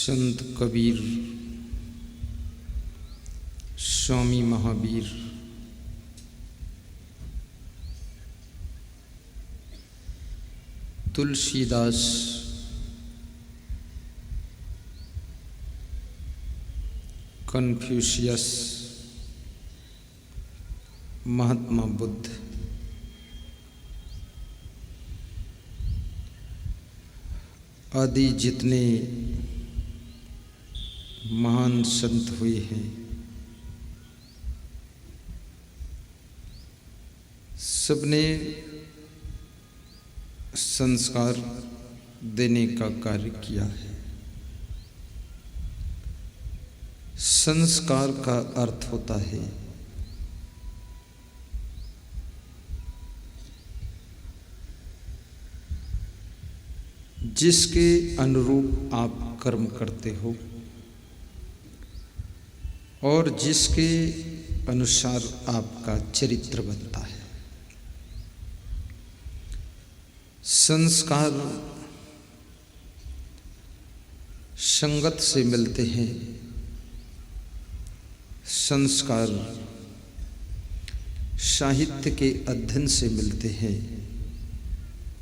संत कबीर, स्वामी Mahavir, Tulsidas, Confucius, Mahatma Buddha, आदि जितने महान संत हुए हैं, सबने संस्कार देने का कार्य किया है। संस्कार का अर्थ होता है जिसके अनुरूप आप कर्म करते हो और जिसके अनुसार आपका चरित्र बनता है। संस्कार संगत से मिलते हैं, संस्कार साहित्य के अध्ययन से मिलते हैं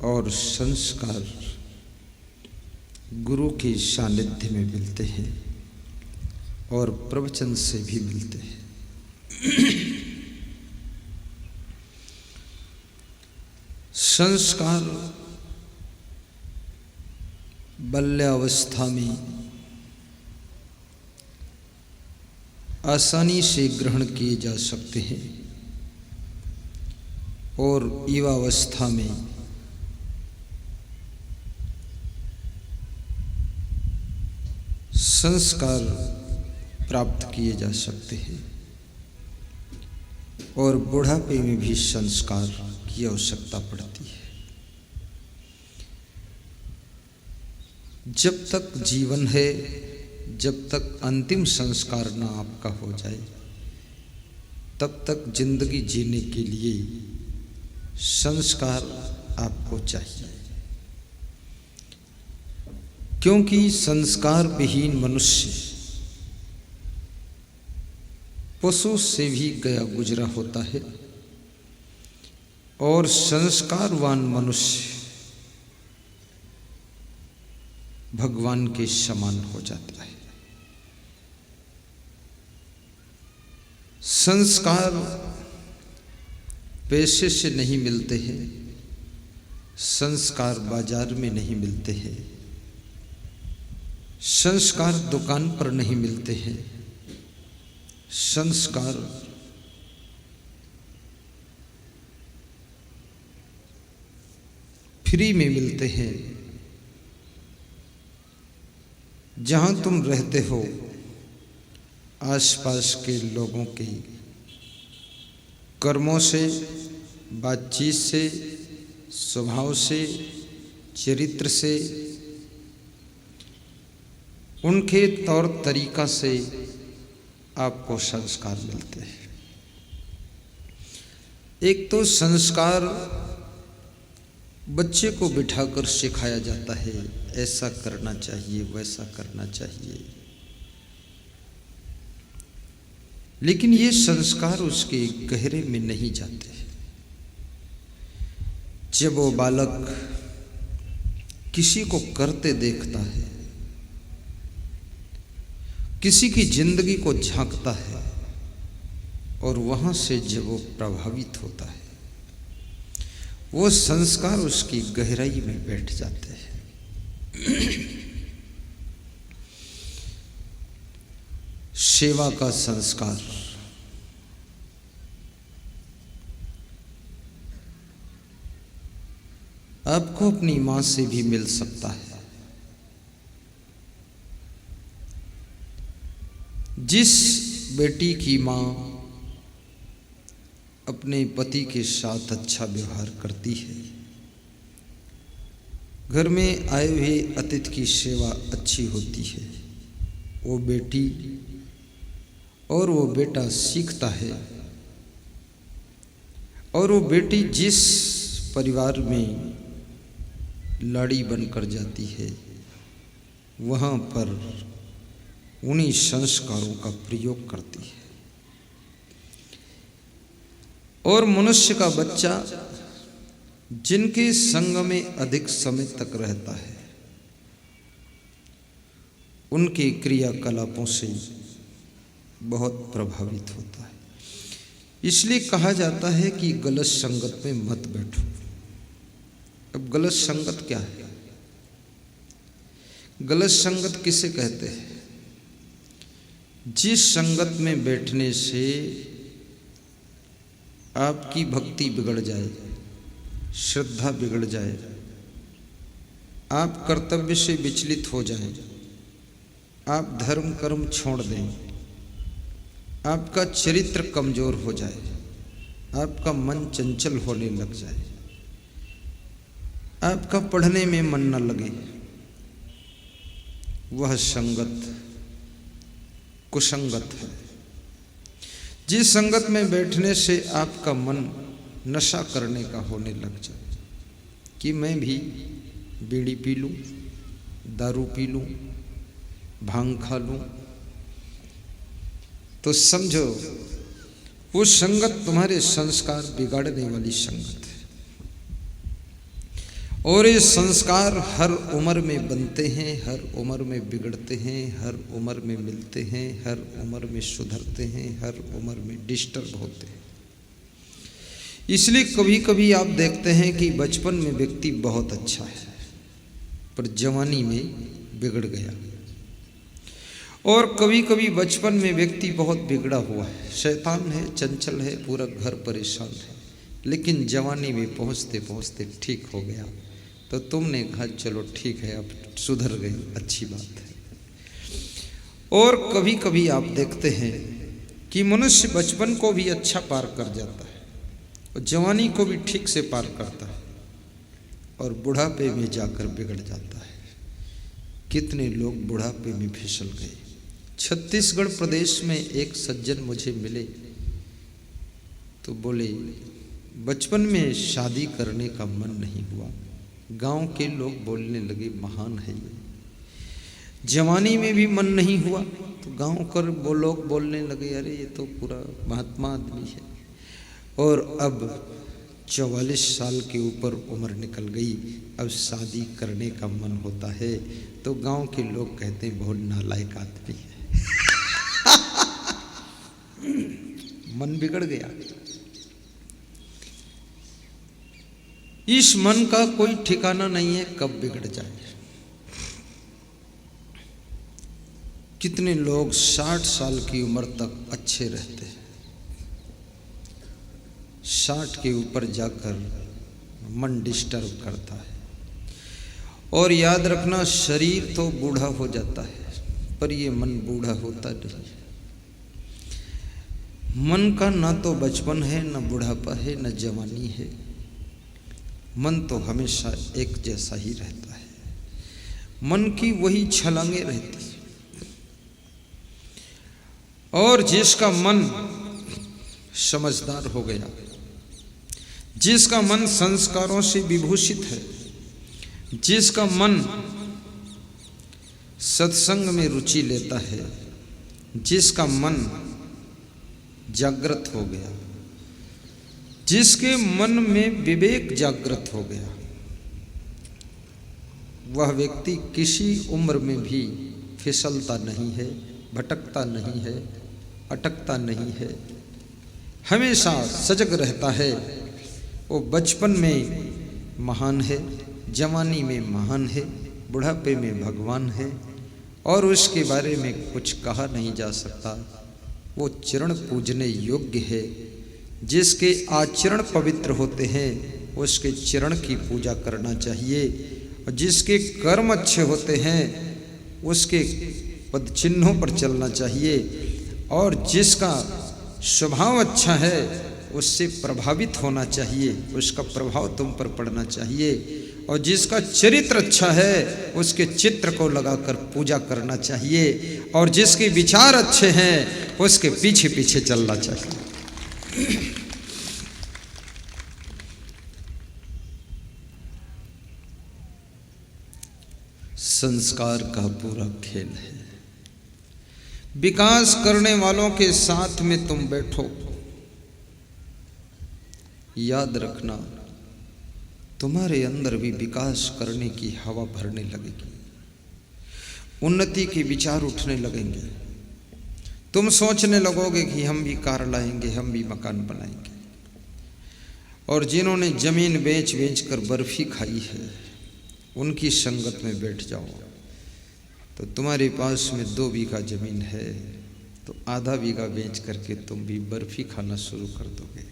और संस्कार गुरु के सानिध्य में मिलते हैं और प्रवचन से भी मिलते हैं। संस्कार बाल्यावस्था में आसानी से ग्रहण किए जा सकते हैं और युवावस्था में संस्कार प्राप्त किए जा सकते हैं और बुढ़ापे में भी संस्कार की आवश्यकता पड़ती है। जब तक जीवन है, जब तक अंतिम संस्कार ना आपका हो जाए, तब तक जिंदगी जीने के लिए संस्कार आपको चाहिए, क्योंकि संस्कार विहीन मनुष्य पशु से भी गया गुजरा होता है और संस्कारवान मनुष्य भगवान के समान हो जाता है। संस्कार पैसे से नहीं मिलते हैं, संस्कार बाजार में नहीं मिलते हैं, संस्कार दुकान पर नहीं मिलते हैं, संस्कार फ्री में मिलते हैं। जहाँ तुम रहते हो, आसपास के लोगों के कर्मों से, बातचीत से, स्वभाव से, चरित्र से, उनके तौर तरीका से आपको संस्कार मिलते हैं। एक तो संस्कार बच्चे को बिठाकर सिखाया जाता है, ऐसा करना चाहिए, वैसा करना चाहिए, लेकिन ये संस्कार उसके गहरे में नहीं जाते। जब वो बालक किसी को करते देखता है, किसी की जिंदगी को झांकता है और वहां से जब वो प्रभावित होता है, वो संस्कार उसकी गहराई में बैठ जाते हैं। सेवा का संस्कार, आपको अपनी मां से भी मिल सकता है। जिस बेटी की मां अपने पति के साथ अच्छा व्यवहार करती है, घर में आए हुए अतिथि की सेवा अच्छी होती है, वो बेटी और वो बेटा सीखता है। और वो बेटी जिस परिवार में लाड़ी बनकर जाती है, वहाँ पर उन्हीं संस्कारों का प्रयोग करती है। और मनुष्य का बच्चा जिनके संग में अधिक समय तक रहता है उनके क्रियाकलापों से बहुत प्रभावित होता है। इसलिए कहा जाता है कि गलत संगत में मत बैठो। अब गलत संगत क्या है? गलत संगत किसे कहते हैं? जिस संगत में बैठने से आपकी भक्ति बिगड़ जाए, श्रद्धा बिगड़ जाए, आप कर्तव्य से विचलित हो जाएं, आप धर्म कर्म छोड़ दें, आपका चरित्र कमजोर हो जाए, आपका मन चंचल होने लग जाए, आपका पढ़ने में मन न लगे, वह संगत कुसंगत है। जिस संगत में बैठने से आपका मन नशा करने का होने लग जाए कि मैं भी बीड़ी पी लूं, दारू पी लूं, भांग खा लूं, तो समझो वो संगत तुम्हारे संस्कार बिगाड़ने वाली संगत है। और ये संस्कार हर उम्र में बनते हैं, हर उम्र में बिगड़ते हैं, हर उम्र में मिलते हैं, हर उम्र में सुधरते हैं, हर उम्र में डिस्टर्ब होते हैं। इसलिए कभी कभी आप देखते हैं कि बचपन में व्यक्ति बहुत अच्छा है पर जवानी में बिगड़ गया, और कभी कभी बचपन में व्यक्ति बहुत बिगड़ा हुआ है, शैतान है, चंचल है, पूरा घर परेशान है, लेकिन जवानी में पहुंचते पहुंचते ठीक हो गया। तो तुमने कहा चलो ठीक है, अब सुधर गई, अच्छी बात है। और कभी कभी आप देखते हैं कि मनुष्य बचपन को भी अच्छा पार कर जाता है और जवानी को भी ठीक से पार करता है और बुढ़ापे में जाकर बिगड़ जाता है। कितने लोग बुढ़ापे में फिसल गए। छत्तीसगढ़ प्रदेश में एक सज्जन मुझे मिले तो बोले बचपन में शादी करने का मन नहीं हुआ, गांव के लोग बोलने लगे महान है ये। जवानी में भी मन नहीं हुआ तो गांव कर वो लोग बोलने लगे अरे ये तो पूरा महात्मा आदमी है। और अब 44 साल के ऊपर उम्र निकल गई, अब शादी करने का मन होता है तो गांव के लोग कहते हैं बहुत नालायक आदमी है। मन बिगड़ गया। इस मन का कोई ठिकाना नहीं है कब बिगड़ जाए। कितने लोग 60 साल की उम्र तक अच्छे रहते हैं, 60 के ऊपर जाकर मन डिस्टर्ब करता है। और याद रखना शरीर तो बूढ़ा हो जाता है पर ये मन बूढ़ा होता नहीं। मन का ना तो बचपन है, ना बुढ़ापा है, ना जवानी है। मन तो हमेशा एक जैसा ही रहता है। मन की वही छलांगे रहती है। और जिसका मन समझदार हो गया, जिसका मन संस्कारों से विभूषित है, जिसका मन सत्संग में रुचि लेता है, जिसका मन जागृत हो गया, जिसके मन में विवेक जागृत हो गया, वह व्यक्ति किसी उम्र में भी फिसलता नहीं है, भटकता नहीं है, अटकता नहीं है, हमेशा सजग रहता है। वो बचपन में महान है, जवानी में महान है, बुढ़ापे में भगवान है और उसके बारे में कुछ कहा नहीं जा सकता। वो चरण पूजने योग्य है। जिसके आचरण पवित्र होते हैं उसके चरण की पूजा करना चाहिए, और जिसके कर्म अच्छे होते हैं उसके पद चिन्हों पर चलना चाहिए, और जिसका स्वभाव अच्छा है उससे प्रभावित होना चाहिए, उसका प्रभाव तुम पर पड़ना चाहिए, और जिसका चरित्र अच्छा है उसके चित्र को लगाकर पूजा करना चाहिए, और जिसके विचार अच्छे हैं उसके पीछे पीछे चलना चाहिए। संस्कार का पूरा खेल है। विकास करने वालों के साथ में तुम बैठो, याद रखना तुम्हारे अंदर भी विकास करने की हवा भरने लगेगी, उन्नति के विचार उठने लगेंगे। तुम सोचने लगोगे कि हम भी कार लाएंगे, हम भी मकान बनाएंगे। और जिन्होंने जमीन बेच बेच कर बर्फी खाई है उनकी संगत में बैठ जाओ तो तुम्हारे पास में 2 बीघा जमीन है तो आधा बीघा बेच करके तुम भी बर्फी खाना शुरू कर दोगे।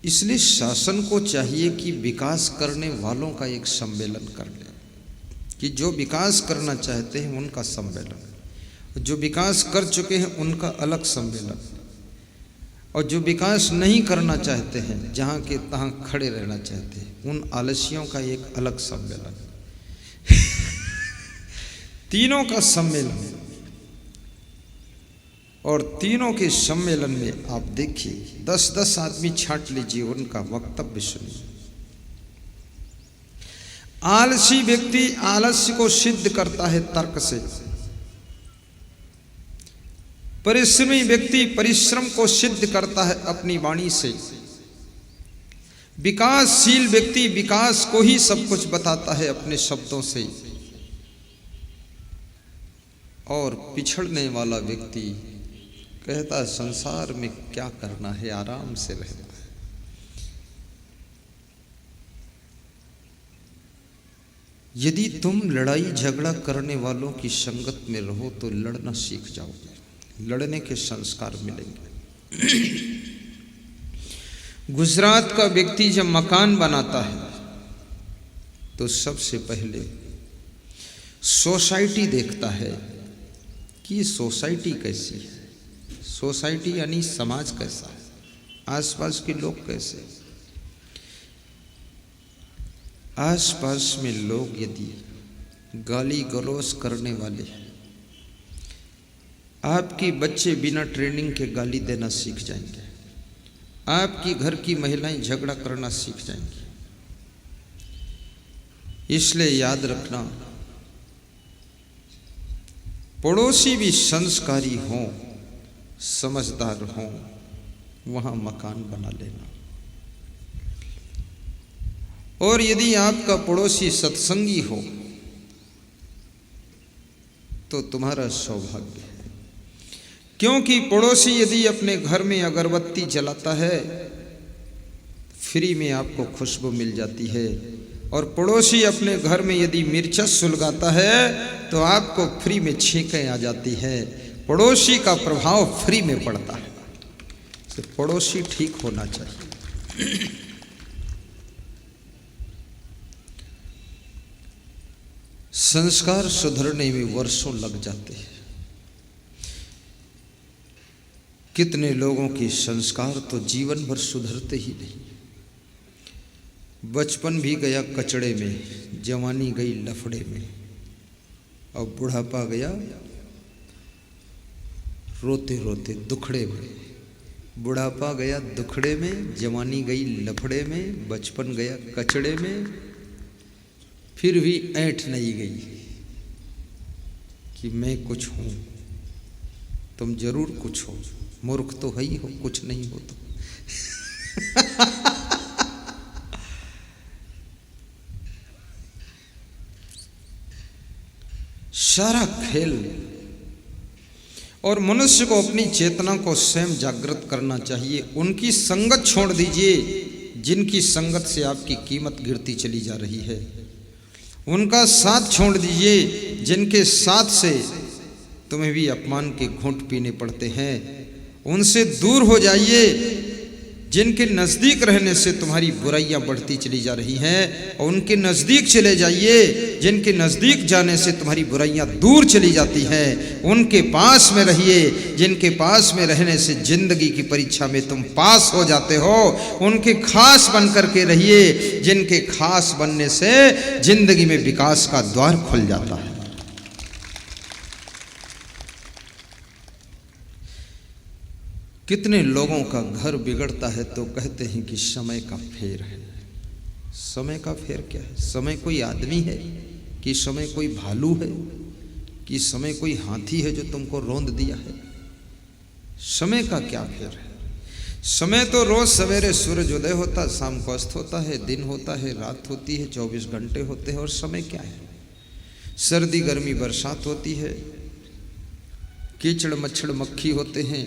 इसलिए शासन को चाहिए कि विकास करने वालों का एक सम्मेलन कर ले, कि जो विकास करना चाहते हैं उनका सम्मेलन, जो विकास कर चुके हैं उनका अलग सम्मेलन, और जो विकास नहीं करना चाहते हैं, जहाँ के तहाँ खड़े रहना चाहते हैं, उन आलसियों का एक अलग सम्मेलन। तीनों का सम्मेलन। और तीनों के सम्मेलन में आप देखिए 10-10 आदमी छांट लीजिए, उनका वक्तव्य सुनिए। आलसी व्यक्ति आलस्य को सिद्ध करता है तर्क से, परिश्रमी व्यक्ति परिश्रम को सिद्ध करता है अपनी वाणी से, विकासशील व्यक्ति विकास को ही सब कुछ बताता है अपने शब्दों से, और पिछड़ने वाला व्यक्ति कहता है संसार में क्या करना है, आराम से रहना है। यदि तुम लड़ाई झगड़ा करने वालों की संगत में रहो तो लड़ना सीख जाओगे, लड़ने के संस्कार मिलेंगे। गुजरात का व्यक्ति जब मकान बनाता है तो सबसे पहले सोसाइटी देखता है कि सोसाइटी कैसी है। सोसाइटी यानी समाज कैसा है, आसपास के लोग कैसे। आसपास में लोग यदि गाली गलौज करने वाले हैं, आपके बच्चे बिना ट्रेनिंग के गाली देना सीख जाएंगे, आपकी घर की महिलाएं झगड़ा करना सीख जाएंगी। इसलिए याद रखना, पड़ोसी भी संस्कारी हों, समझदार हों, वहां मकान बना लेना। और यदि आपका पड़ोसी सत्संगी हो तो तुम्हारा सौभाग्य है, क्योंकि पड़ोसी यदि अपने घर में अगरबत्ती जलाता है फ्री में आपको खुशबू मिल जाती है, और पड़ोसी अपने घर में यदि मिर्चा सुलगाता है तो आपको फ्री में छींकें आ जाती है। पड़ोसी का प्रभाव फ्री में पड़ता है, तो पड़ोसी ठीक होना चाहिए। संस्कार सुधरने में वर्षों लग जाते हैं। कितने लोगों के संस्कार तो जीवन भर सुधरते ही नहीं। बचपन भी गया कचड़े में, जवानी गई लफड़े में, और बुढ़ापा गया रोते रोते दुखड़े में। बुढ़ापा गया दुखड़े में, जवानी गई लफड़े में, बचपन गया कचड़े में, फिर भी ऐंठ नहीं गई कि मैं कुछ हूँ। तुम जरूर कुछ हो, मूर्ख तो है ही हो, कुछ नहीं हो तो। सारा खेल। और मनुष्य को अपनी चेतना को स्वयं जागृत करना चाहिए। उनकी संगत छोड़ दीजिए जिनकी संगत से आपकी कीमत गिरती चली जा रही है। उनका साथ छोड़ दीजिए जिनके साथ से तुम्हें भी अपमान के घूंट पीने पड़ते हैं। उनसे दूर हो जाइए जिनके नज़दीक रहने से तुम्हारी बुराइयां बढ़ती चली जा रही हैं, और उनके नज़दीक चले जाइए जिनके नज़दीक जाने से तुम्हारी बुराइयां दूर चली जाती हैं। उनके पास में रहिए जिनके पास में रहने से जिंदगी की परीक्षा में तुम पास हो जाते हो। उनके खास बन करके रहिए जिनके खास बनने से जिंदगी में विकास का द्वार खुल जाता है। कितने लोगों का घर बिगड़ता है तो कहते हैं कि समय का फेर है, समय का फेर क्या है? समय कोई आदमी है कि समय कोई भालू है कि समय कोई हाथी है जो तुमको रौंद दिया है? समय का क्या फेर है? समय तो रोज सवेरे सूरज उदय होता है, शाम को अस्त होता है, दिन होता है, रात होती है, 24 घंटे होते हैं। और समय क्या है? सर्दी गर्मी बरसात होती है, कीचड़ मच्छर मक्खी होते हैं,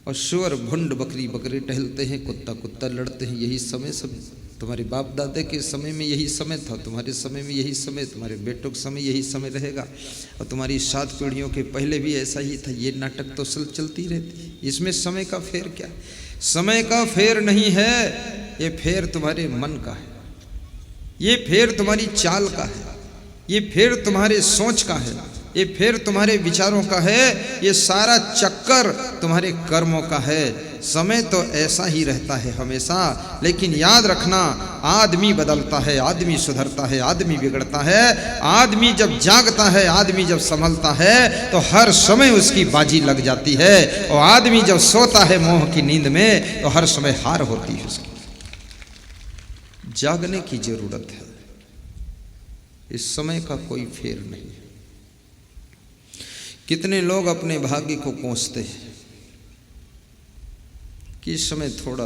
और शुअर भुंड बकरी बकरी टहलते हैं, कुत्ता कुत्ता लड़ते हैं। यही समय सब तुम्हारे बाप दादे के समय में यही समय था, तुम्हारे समय में यही समय, तुम्हारे बेटों के समय यही समय रहेगा, और तुम्हारी 7 पीढ़ियों के पहले भी ऐसा ही था। ये नाटक तो चलती रहती है। इसमें समय का फेर क्या? समय का फेर नहीं है, ये फेर तुम्हारे मन का है, ये फेर तुम्हारी चाल का है, ये फेर तुम्हारे सोच का है, ये फेर तुम्हारे विचारों का है, ये सारा चक्कर तुम्हारे कर्मों का है। समय तो ऐसा ही रहता है हमेशा, लेकिन याद रखना, आदमी बदलता है, आदमी सुधरता है, आदमी बिगड़ता है। आदमी जब जागता है, आदमी जब संभलता है, तो हर समय उसकी बाजी लग जाती है, और आदमी जब सोता है मोह की नींद में, तो हर समय हार होती है उसकी। जागने की जरूरत है, इस समय का कोई फेर नहीं है। कितने लोग अपने भाग्य को कोसते हैं कि इस समय थोड़ा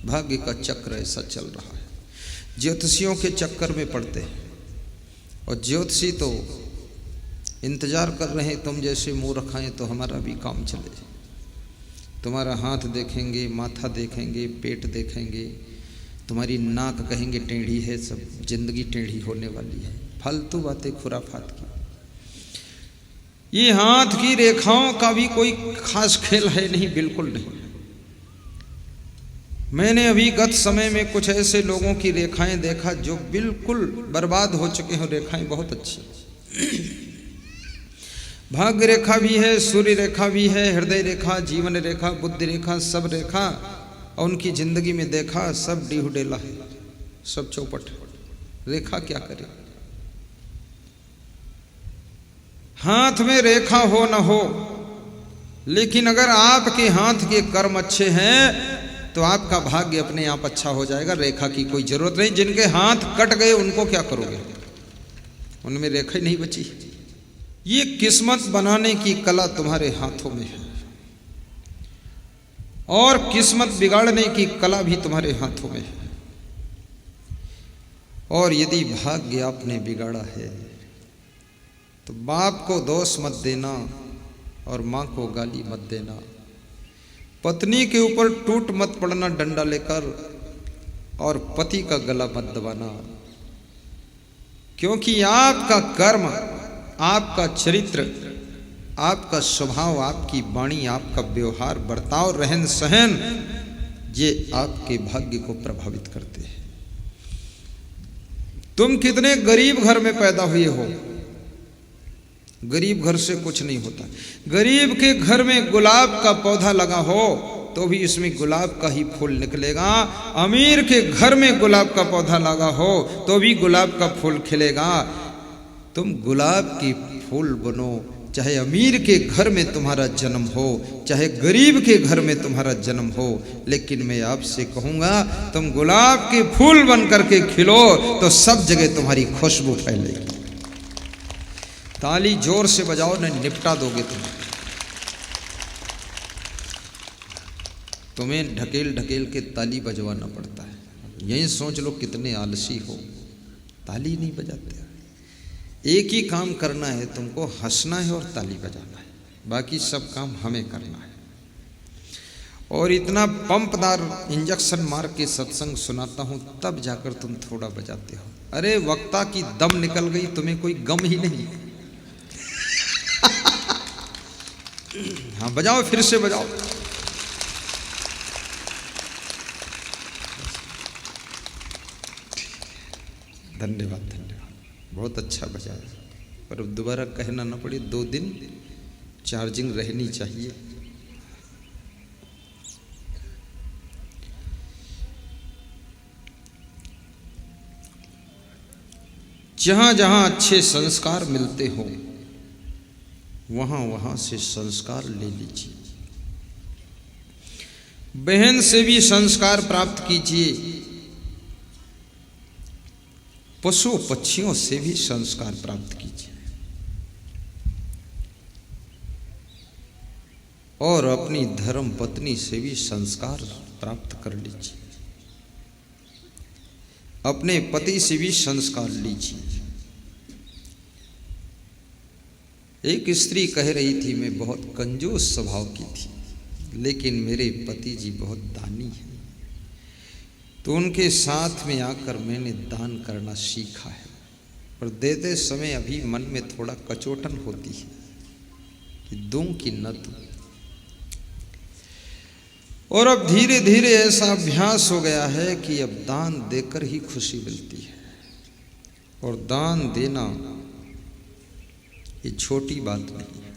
भाग्य का चक्र ऐसा चल रहा है, ज्योतिषियों के चक्कर में पड़ते हैं। और ज्योतिषी तो इंतजार कर रहे हैं तुम जैसे मुंह रखाएं तो हमारा भी काम चले। तुम्हारा हाथ देखेंगे, माथा देखेंगे, पेट देखेंगे, तुम्हारी नाक कहेंगे टेढ़ी है, सब जिंदगी टेढ़ी होने वाली है। फालतू बातें, खुराफात की। ये हाथ की रेखाओं का भी कोई खास खेल है नहीं, बिल्कुल नहीं। मैंने अभी गत समय में कुछ ऐसे लोगों की रेखाएं देखा जो बिल्कुल बर्बाद हो चुके हैं। रेखाएं बहुत अच्छी, भाग्य रेखा भी है, सूर्य रेखा भी है, हृदय रेखा, जीवन रेखा, बुद्धि रेखा, सब रेखा। और उनकी जिंदगी में देखा सब डीहुडेला है, सब चौपट। रेखा क्या करे? हाथ में रेखा हो न हो, लेकिन अगर आपके हाथ के कर्म अच्छे हैं तो आपका भाग्य अपने आप अच्छा हो जाएगा। रेखा की कोई जरूरत नहीं। जिनके हाथ कट गए उनको क्या करोगे? उनमें रेखा ही नहीं बची। ये किस्मत बनाने की कला तुम्हारे हाथों में है, और किस्मत बिगाड़ने की कला भी तुम्हारे हाथों में है। और यदि भाग्य आपने बिगाड़ा है तो बाप को दोष मत देना और माँ को गाली मत देना। पत्नी के ऊपर टूट मत पड़ना डंडा लेकर, और पति का गला मत दबाना, क्योंकि आपका कर्म, आपका चरित्र, आपका स्वभाव, आपकी वाणी, आपका व्यवहार, बर्ताव, रहन सहन, ये आपके भाग्य को प्रभावित करते हैं। तुम कितने गरीब घर में पैदा हुए हो, गरीब घर से कुछ नहीं होता। गरीब के घर में गुलाब का पौधा लगा हो तो भी इसमें गुलाब का ही फूल निकलेगा। अमीर के घर में गुलाब का पौधा लगा हो तो भी गुलाब का फूल खिलेगा। तुम गुलाब की फूल बनो, चाहे अमीर के घर में तुम्हारा जन्म हो, चाहे गरीब के घर में तुम्हारा जन्म हो। लेकिन मैं आपसे कहूँगा, तुम गुलाब के फूल बन करके खिलो तो सब जगह तुम्हारी खुशबू फैलेगी। ताली जोर से बजाओ, नहीं निपटा दोगे तुम्हें ढकेल ढकेल के ताली बजवाना पड़ता है। यही सोच लो कितने आलसी हो, ताली नहीं बजाते। एक ही काम करना है तुमको, हंसना है और ताली बजाना है, बाकी सब काम हमें करना है। और इतना पंपदार इंजेक्शन मार के सत्संग सुनाता हूँ तब जाकर तुम थोड़ा बजाते हो। अरे वक्ता की दम निकल गई, तुम्हें कोई गम ही नहीं। हाँ बजाओ, फिर से बजाओ। धन्यवाद धन्यवाद, बहुत अच्छा बजाया। पर अब दोबारा कहना ना पड़े, 2 दिन चार्जिंग रहनी चाहिए। जहाँ जहाँ अच्छे संस्कार मिलते हो वहाँ वहाँ से संस्कार ले लीजिए। बहन से भी संस्कार प्राप्त कीजिए, पशु पक्षियों से भी संस्कार प्राप्त कीजिए और अपनी धर्म पत्नी से भी संस्कार प्राप्त कर लीजिए, अपने पति से भी संस्कार लीजिए। एक स्त्री कह रही थी, मैं बहुत कंजूस स्वभाव की थी, लेकिन मेरे पति जी बहुत दानी हैं, तो उनके साथ में आकर मैंने दान करना सीखा है। पर देते समय अभी मन में थोड़ा कचोटन होती है कि दूं कि न दूं। और अब धीरे धीरे ऐसा अभ्यास हो गया है कि अब दान देकर ही खुशी मिलती है। और दान देना ये छोटी बात नहीं है।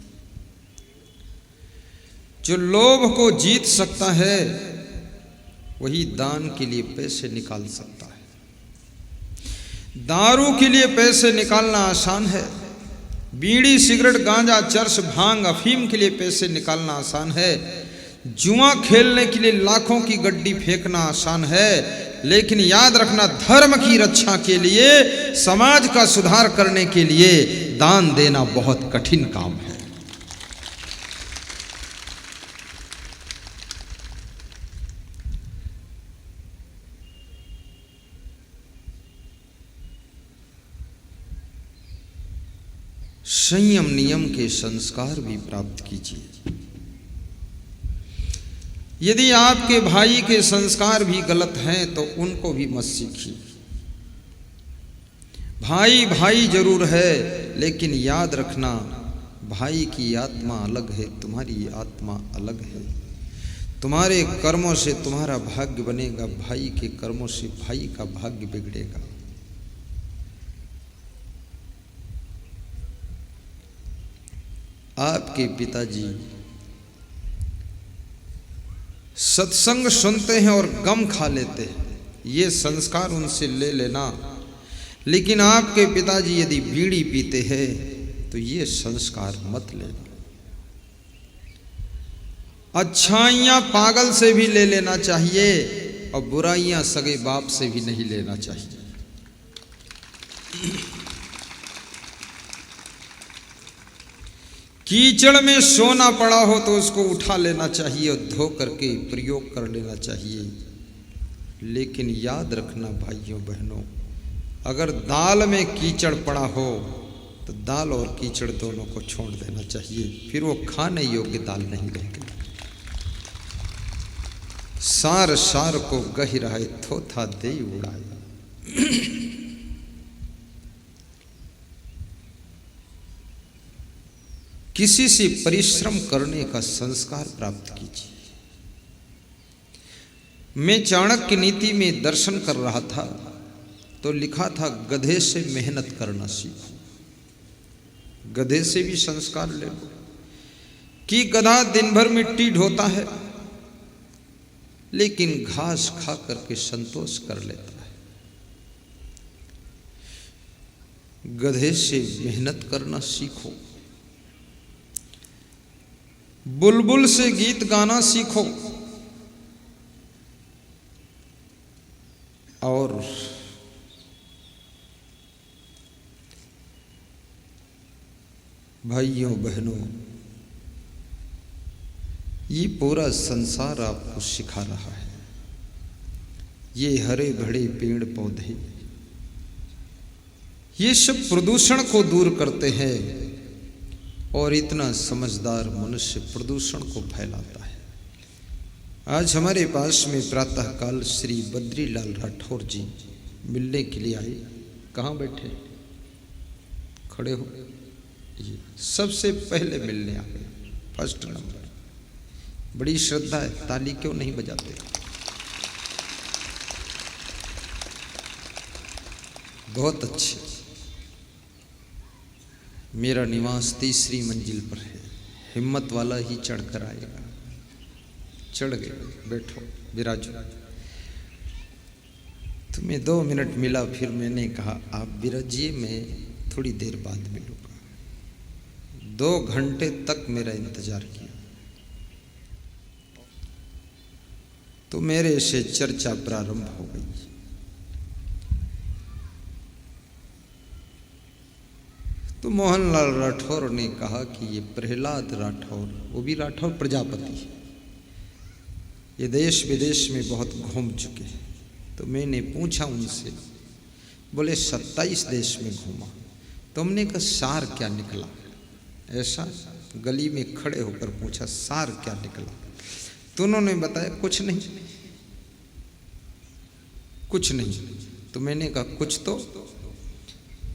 जो लोभ को जीत सकता है वही दान के लिए पैसे निकाल सकता है। दारू के लिए पैसे निकालना आसान है, बीड़ी सिगरेट गांजा चरस भांग अफीम के लिए पैसे निकालना आसान है, जुआ खेलने के लिए लाखों की गड्डी फेंकना आसान है, लेकिन याद रखना धर्म की रक्षा के लिए, समाज का सुधार करने के लिए दान देना बहुत कठिन काम है। संयम नियम के संस्कार भी प्राप्त कीजिए। यदि आपके भाई के संस्कार भी गलत हैं तो उनको भी मत सीखिए। भाई भाई जरूर है, लेकिन याद रखना भाई की आत्मा अलग है, तुम्हारी आत्मा अलग है। तुम्हारे कर्मों से तुम्हारा भाग्य बनेगा, भाई के कर्मों से भाई का भाग्य बिगड़ेगा। आपके पिताजी सत्संग सुनते हैं और गम खा लेते हैं, ये संस्कार उनसे ले लेना। लेकिन आपके पिताजी यदि बीड़ी पीते हैं तो ये संस्कार मत लेना। अच्छाइयाँ पागल से भी ले लेना चाहिए और बुराइयाँ सगे बाप से भी नहीं लेना चाहिए। कीचड़ में सोना पड़ा हो तो उसको उठा लेना चाहिए और धो करके प्रयोग कर लेना चाहिए। लेकिन याद रखना भाइयों बहनों, अगर दाल में कीचड़ पड़ा हो तो दाल और कीचड़ दोनों को छोड़ देना चाहिए, फिर वो खाने योग्य दाल नहीं रहेगी। सार सार को गहि रहे थोथा दे उड़ाए। किसी से परिश्रम करने का संस्कार प्राप्त कीजिए। मैं चाणक्य नीति में दर्शन कर रहा था तो लिखा था, गधे से मेहनत करना सीखो। गधे से भी संस्कार ले लो कि गधा दिन भर मिट्टी ढोता है लेकिन घास खा करके संतोष कर लेता है। गधे से मेहनत करना सीखो। बुलबुल से गीत गाना सीखो और भाइयों बहनों, ये पूरा संसार आपको सिखा रहा है। ये हरे भरे पेड़ पौधे ये सब प्रदूषण को दूर करते हैं और इतना समझदार मनुष्य प्रदूषण को फैलाता है। आज हमारे पास में प्रातःकाल श्री बद्रीलाल राठौर जी मिलने के लिए आए। कहाँ बैठे? खड़े हो। ये सबसे पहले मिलने आ गए, फर्स्ट नंबर। बड़ी श्रद्धा है, ताली क्यों नहीं बजाते? बहुत अच्छे। मेरा निवास तीसरी मंजिल पर है, हिम्मत वाला ही चढ़कर आएगा। चढ़ गए, बैठो, विराजो। तुम्हें 2 मिनट मिला, फिर मैंने कहा आप विराजिए, मैं थोड़ी देर बाद मिलूंगा। 2 घंटे तक मेरा इंतजार किया तो मेरे से चर्चा प्रारंभ हो गई। तो मोहनलाल राठौर ने कहा कि ये प्रहलाद राठौर, वो भी राठौर प्रजापति, ये देश विदेश में बहुत घूम चुके हैं। तो मैंने पूछा उनसे, बोले 27 देश में घूमा। तो हमने कहा सार क्या निकला? ऐसा गली में खड़े होकर पूछा, सार क्या निकला? तो उन्होंने बताया कुछ नहीं, कुछ नहीं। तो मैंने कहा कुछ तो?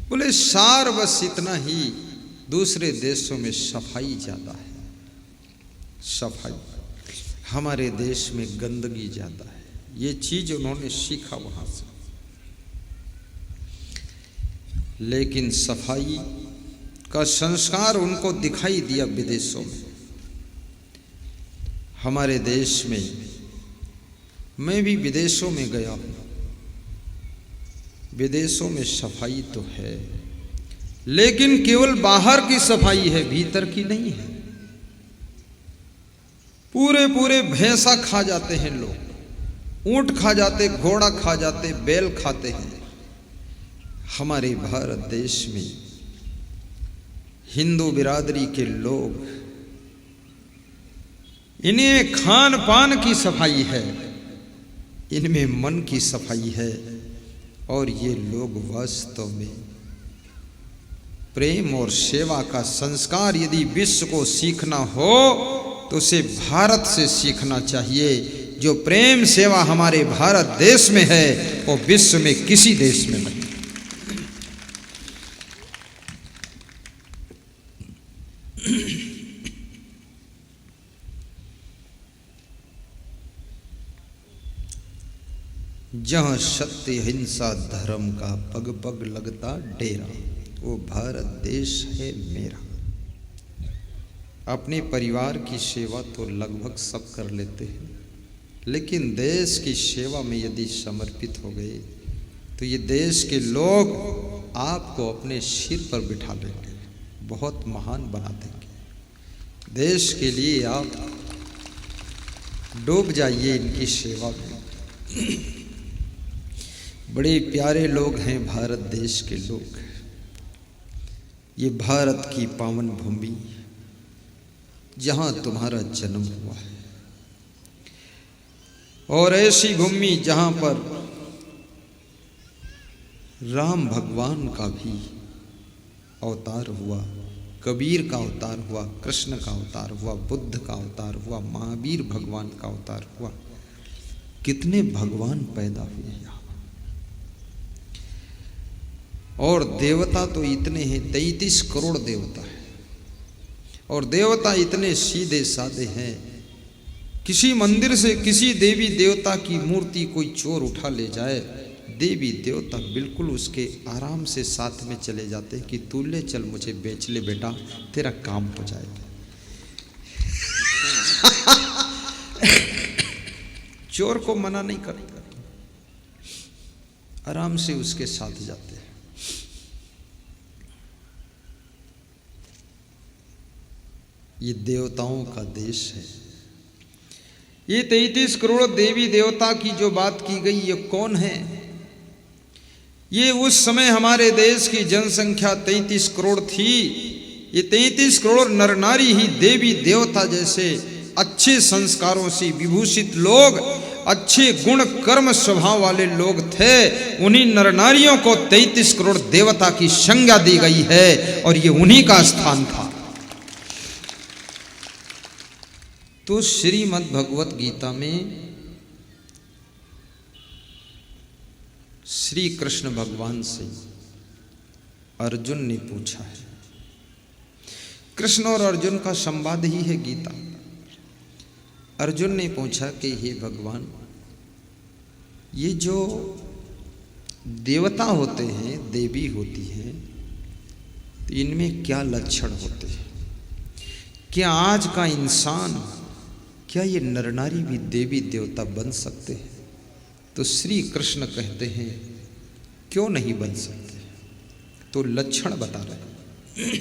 बोले सार बस इतना ही, दूसरे देशों में सफाई ज्यादा है, सफाई, हमारे देश में गंदगी ज्यादा है। ये चीज उन्होंने सीखा वहां से। लेकिन सफाई का संस्कार उनको दिखाई दिया विदेशों में। हमारे देश में, मैं भी विदेशों में गया हूँ, विदेशों में सफाई तो है, लेकिन केवल बाहर की सफाई है, भीतर की नहीं है। पूरे पूरे भैंसा खा जाते हैं लोग, ऊंट खा जाते, घोड़ा खा जाते, बैल खाते हैं। हमारे भारत देश में हिंदू बिरादरी के लोग, इन्हें खान पान की सफाई है, इनमें मन की सफाई है, और ये लोग वास्तव में प्रेम और सेवा का संस्कार यदि विश्व को सीखना हो तो उसे भारत से सीखना चाहिए। जो प्रेम सेवा हमारे भारत देश में है वो विश्व में किसी देश में नहीं। जहाँ सत्य हिंसा धर्म का पग पग लगता डेरा, वो भारत देश है मेरा। अपने परिवार की सेवा तो लगभग सब कर लेते हैं, लेकिन देश की सेवा में यदि समर्पित हो गए तो ये देश के लोग आपको अपने सिर पर बिठा लेंगे, बहुत महान बना देंगे। देश के लिए आप डूब जाइए इनकी सेवा में। बड़े प्यारे लोग हैं भारत देश के लोग। ये भारत की पावन भूमि जहाँ तुम्हारा जन्म हुआ है, और ऐसी भूमि जहाँ पर राम भगवान का भी अवतार हुआ, कबीर का अवतार हुआ, कृष्ण का अवतार हुआ, बुद्ध का अवतार हुआ, महावीर भगवान का अवतार हुआ। कितने भगवान पैदा हुए यहाँ। और देवता तो इतने हैं, 33 करोड़ देवता है, और देवता इतने सीधे साधे हैं। किसी मंदिर से किसी देवी देवता की मूर्ति कोई चोर उठा ले जाए, देवी देवता बिल्कुल उसके आराम से साथ में चले जाते हैं कि तू ले चल, मुझे बेच ले बेटा, तेरा काम हो जाएगा। चोर को मना नहीं करता, आराम से उसके साथ जाते हैं। ये देवताओं का देश है। ये 33 करोड़ देवी देवता की जो बात की गई, ये कौन है? ये उस समय हमारे देश की जनसंख्या 33 करोड़ थी। ये 33 करोड़ नर नारी ही देवी देवता जैसे अच्छे संस्कारों से विभूषित लोग, अच्छे गुण कर्म स्वभाव वाले लोग थे। उन्हीं नर नारियों को 33 करोड़ देवता की संज्ञा दी गई है, और ये उन्हीं का स्थान था। तो श्रीमद् भगवत गीता में श्री कृष्ण भगवान से अर्जुन ने पूछा है। कृष्ण और अर्जुन का संवाद ही है गीता। अर्जुन ने पूछा कि हे भगवान, ये जो देवता होते हैं, देवी होती हैं, तो इनमें क्या लक्षण होते हैं? क्या आज का इंसान, क्या ये नर नारी भी देवी देवता बन सकते हैं? तो श्री कृष्ण कहते हैं क्यों नहीं बन सकते। तो लक्षण बता रहे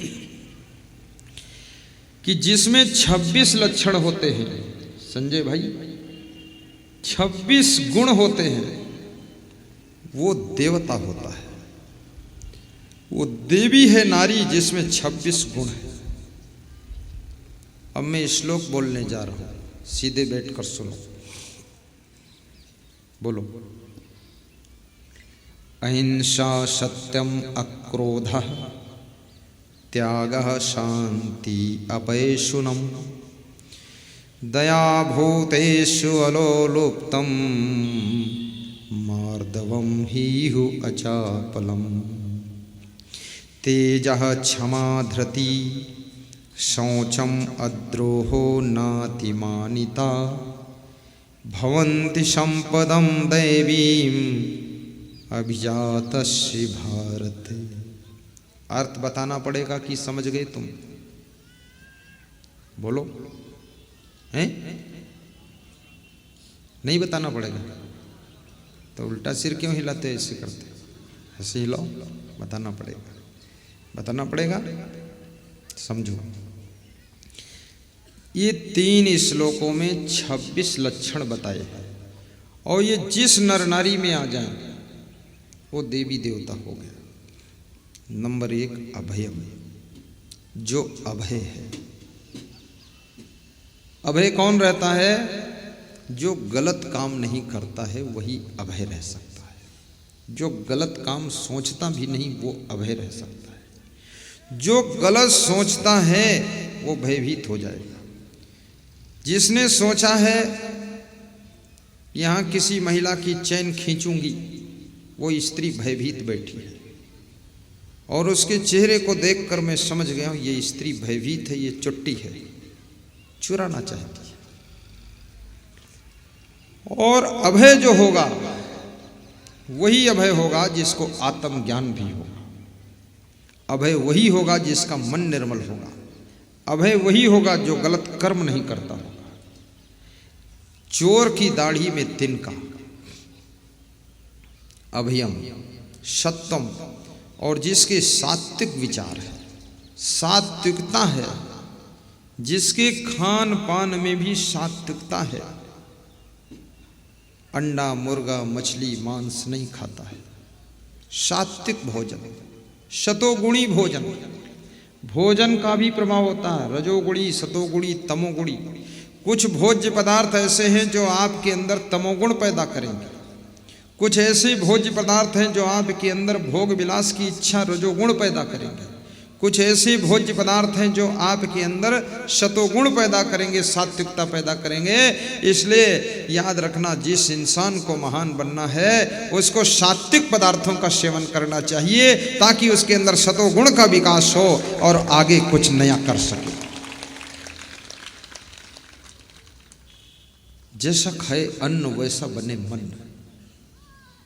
कि जिसमें 26 लक्षण होते हैं, संजय भाई 26 गुण होते हैं, वो देवता होता है। वो देवी है नारी जिसमें 26 गुण है। अब मैं श्लोक बोलने जा रहा हूं, सीधे बैठकर सुनो। बोलो। अहिंसा सत्यम अक्रोधः त्यागः शांति अपैशुनम दया भूतेषु अलोलुप्तम मार्दवम हीहु अचापलम तेजः क्षमा धृति शौचम अद्रोहो नातिमानिता भवन्ति संपदं दैवीम अभिजातस्य भारत। अर्थ बताना पड़ेगा कि समझ गए तुम? बोलो। हैं? नहीं बताना पड़ेगा तो उल्टा सिर क्यों हिलाते, ऐसे करते? ऐसे हिलाओ, बताना पड़ेगा, बताना पड़ेगा। समझो, ये 3 श्लोकों में 26 लक्षण बताए हैं और ये जिस नर नारी में आ जाए वो देवी देवता हो गया। नंबर 1 अभयम, जो अभय है। अभय कौन रहता है? जो गलत काम नहीं करता है वही अभय रह सकता है। जो गलत काम सोचता भी नहीं वो अभय रह सकता है। जो गलत सोचता है वो भयभीत हो जाएगा। जिसने सोचा है यहाँ किसी महिला की चैन खींचूंगी, वो स्त्री भयभीत बैठी है और उसके चेहरे को देखकर मैं समझ गया हूं ये स्त्री भयभीत है, ये चुट्टी है, चुराना चाहती है। और अभय जो होगा वही अभय होगा जिसको आत्मज्ञान भी होगा। अभय वही होगा जिसका मन निर्मल होगा। अभय वही होगा जो गलत कर्म नहीं करता होगा। चोर की दाढ़ी में तिनका। अभयम सत्यम, और जिसके सात्विक विचार है, सात्विकता है, जिसके खान पान में भी सात्विकता है, अंडा मुर्गा मछली मांस नहीं खाता है, सात्विक भोजन, शतोगुणी भोजन। भोजन का भी प्रभाव होता है, रजोगुणी सतोगुणी तमोगुणी। कुछ भोज्य पदार्थ ऐसे हैं जो आपके अंदर तमोगुण पैदा करेंगे, कुछ ऐसे भोज्य पदार्थ हैं जो आपके अंदर भोग विलास की इच्छा रजोगुण पैदा करेंगे, कुछ ऐसे भोज्य पदार्थ हैं जो आपके अंदर शतोगुण पैदा करेंगे, सात्विकता पैदा करेंगे। इसलिए याद रखना, जिस इंसान को महान बनना है उसको सात्विक पदार्थों का सेवन करना चाहिए ताकि उसके अंदर शतोगुण का विकास हो और आगे कुछ नया कर सके। जैसा खाए अन्न वैसा बने मन,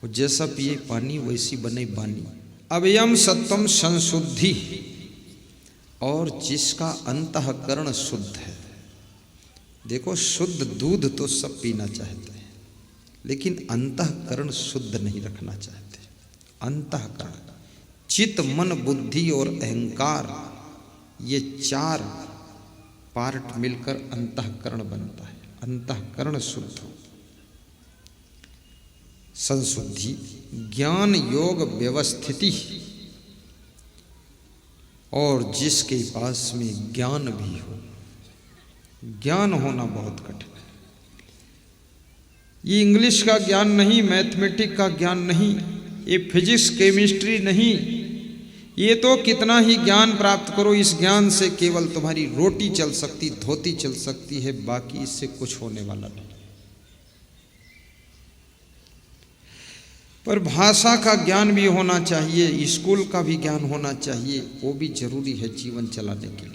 जैसा पिए पानी वैसी बने बानी। अभयम सत्वम संशुद्धि, और जिसका अंतःकरण शुद्ध है। देखो, शुद्ध दूध तो सब पीना चाहते हैं लेकिन अंतःकरण शुद्ध नहीं रखना चाहते। अंतःकरण, चित्त मन बुद्धि और अहंकार, ये 4 पार्ट मिलकर अंतःकरण बनता है। अंतःकरण शुद्ध हो। संशुद्धि, ज्ञान योग व्यवस्थिति, और जिसके पास में ज्ञान भी हो। ज्ञान होना बहुत कठिन है। ये इंग्लिश का ज्ञान नहीं, मैथमेटिक्स का ज्ञान नहीं, ये फिजिक्स केमिस्ट्री नहीं। ये तो कितना ही ज्ञान प्राप्त करो, इस ज्ञान से केवल तुम्हारी रोटी चल सकती, धोती चल सकती है, बाकी इससे कुछ होने वाला नहीं। पर भाषा का ज्ञान भी होना चाहिए, स्कूल का भी ज्ञान होना चाहिए, वो भी जरूरी है जीवन चलाने के लिए।